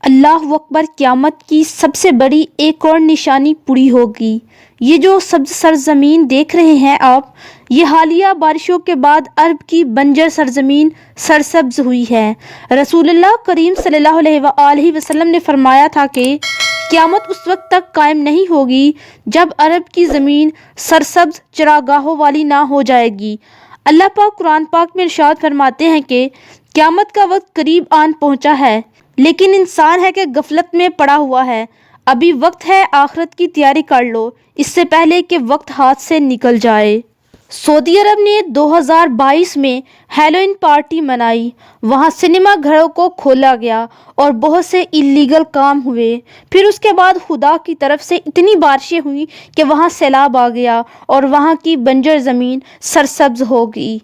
اللہ اکبر، قیامت کی سب سے بڑی ایک اور نشانی پوری ہوگی۔ یہ جو سبز سرزمین دیکھ رہے ہیں آپ، یہ حالیہ بارشوں کے بعد عرب کی بنجر سرزمین سرسبز ہوئی ہے۔ رسول اللہ کریم صلی اللہ علیہ وآلہ وسلم نے فرمایا تھا کہ قیامت اس وقت تک قائم نہیں ہوگی جب عرب کی زمین سرسبز چراگاہوں والی نہ ہو جائے گی۔ اللہ پاک قرآن پاک میں ارشاد فرماتے ہیں کہ قیامت کا وقت قریب آن پہنچا ہے، لیکن انسان ہے کہ غفلت میں پڑا ہوا ہے۔ ابھی وقت ہے، آخرت کی تیاری کر لو اس سے پہلے کہ وقت ہاتھ سے نکل جائے۔ سعودی عرب نے 2022 میں ہیلوئین پارٹی منائی۔ وہاں سنیما گھروں کو کھولا گیا اور بہت سے اللیگل کام ہوئے۔ پھر اس کے بعد خدا کی طرف سے اتنی بارشیں ہوئیں کہ وہاں سیلاب آ گیا اور وہاں کی بنجر زمین سرسبز ہو گئی۔